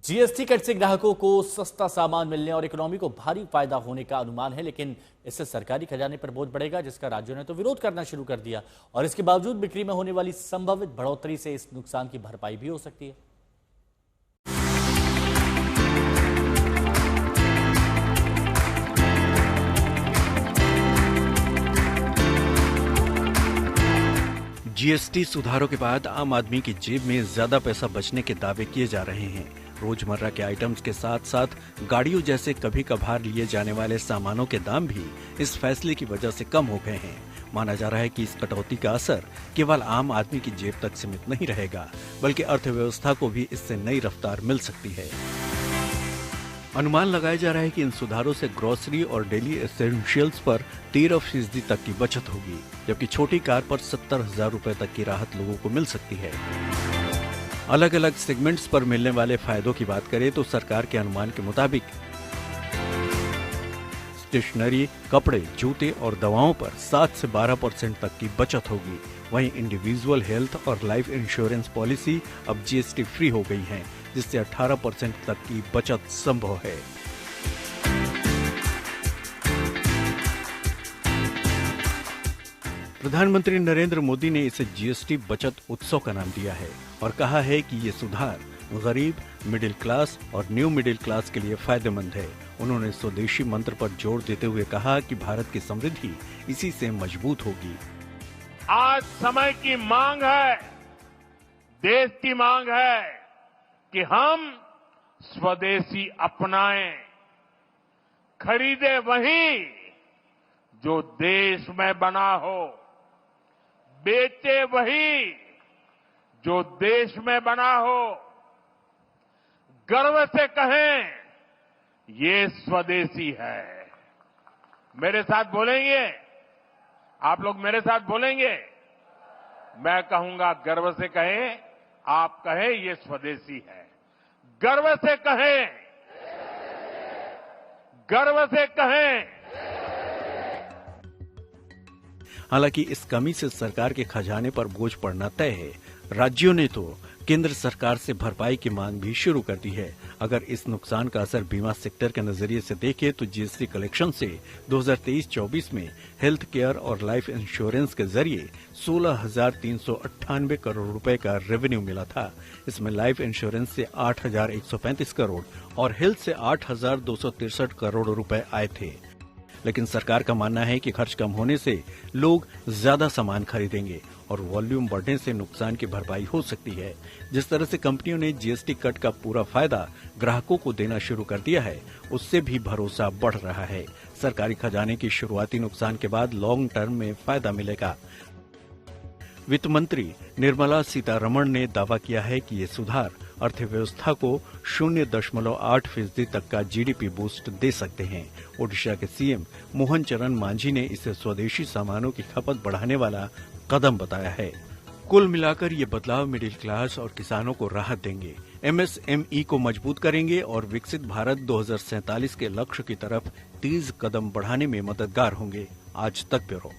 GST cut से ग्राहकों को सस्ता सामान मिलने और इकोनॉमी को भारी फायदा होने का अनुमान है, लेकिन इससे सरकारी खजाने पर बोझ बढ़ेगा, जिसका राज्यों ने तो विरोध करना शुरू कर दिया। और इसके बावजूद बिक्री में होने वाली संभावित बढ़ोतरी से इस नुकसान की भरपाई भी हो सकती है। जीएसटी सुधारों के बाद आम आदमी की जेब में ज्यादा पैसा बचने के दावे किए जा रहे हैं। रोजमर्रा के आइटम्स के साथ साथ गाड़ियों जैसे कभी कभार लिए जाने वाले सामानों के दाम भी इस फैसले की वजह से कम हो गए हैं। माना जा रहा है कि इस कटौती का असर केवल आम आदमी की जेब तक सीमित नहीं रहेगा, बल्कि अर्थव्यवस्था को भी इससे नई रफ्तार मिल सकती है। अनुमान लगाया जा रहा है कि इन सुधारों से ग्रोसरी और डेली एसेंशियल्स पर 13% तक की बचत होगी, जबकि छोटी कार पर 70,000 रुपए तक की राहत लोगों को मिल सकती है। अलग अलग सेगमेंट्स पर मिलने वाले फायदों की बात करें तो सरकार के अनुमान के मुताबिक स्टेशनरी, कपड़े, जूते और दवाओं पर 7 से 12% तक की बचत होगी। वहीं इंडिविजुअल हेल्थ और लाइफ इंश्योरेंस पॉलिसी अब जीएसटी फ्री हो गई है, जिससे 18% तक की बचत संभव है। प्रधानमंत्री नरेंद्र मोदी ने इसे जीएसटी बचत उत्सव का नाम दिया है और कहा है कि ये सुधार गरीब, मिडिल क्लास और न्यू मिडिल क्लास के लिए फायदेमंद है। उन्होंने स्वदेशी मंत्र पर जोर देते हुए कहा कि भारत की समृद्धि इसी से मजबूत होगी। आज समय की मांग है, देश की मांग है कि हम स्वदेशी अपनाएं, खरीदे वही जो देश में बना हो, बेचे वही जो देश में बना हो, गर्व से कहें ये स्वदेशी है। मेरे साथ बोलेंगे? आप लोग मेरे साथ बोलेंगे? मैं कहूंगा गर्व से कहें, आप कहें ये स्वदेशी है। गर्व से कहें, गर्व से कहें। हालांकि इस कमी से सरकार के खजाने पर बोझ पड़ना तय है। राज्यों ने तो केंद्र सरकार से भरपाई की मांग भी शुरू कर दी है। अगर इस नुकसान का असर बीमा सेक्टर के नजरिए से देखें तो जीएसटी कलेक्शन से 2023-24 में हेल्थ केयर और लाइफ इंश्योरेंस के जरिए 16,398 करोड़ रुपए का रेवेन्यू मिला था। इसमें लाइफ इंश्योरेंस से 8,135 करोड़ और हेल्थ से 8,263 करोड़ रुपए आए थे। लेकिन सरकार का मानना है कि खर्च कम होने से लोग ज्यादा सामान खरीदेंगे और वॉल्यूम बढ़ने से नुकसान की भरपाई हो सकती है। जिस तरह से कंपनियों ने जीएसटी कट का पूरा फायदा ग्राहकों को देना शुरू कर दिया है, उससे भी भरोसा बढ़ रहा है। सरकारी खजाने की शुरुआती नुकसान के बाद लॉन्ग टर्म में फायदा मिलेगा। वित्त मंत्री निर्मला सीतारमण ने दावा किया है कि ये सुधार अर्थव्यवस्था को 0.8% तक का जीडीपी बूस्ट दे सकते हैं। ओडिशा के सीएम मोहन चरण मांझी ने इसे स्वदेशी सामानों की खपत बढ़ाने वाला कदम बताया है। कुल मिलाकर ये बदलाव मिडिल क्लास और किसानों को राहत देंगे, एमएसएमई को मजबूत करेंगे और विकसित भारत 2047 के लक्ष्य की तरफ तेज कदम बढ़ाने में मददगार होंगे। आज तक ब्यूरो।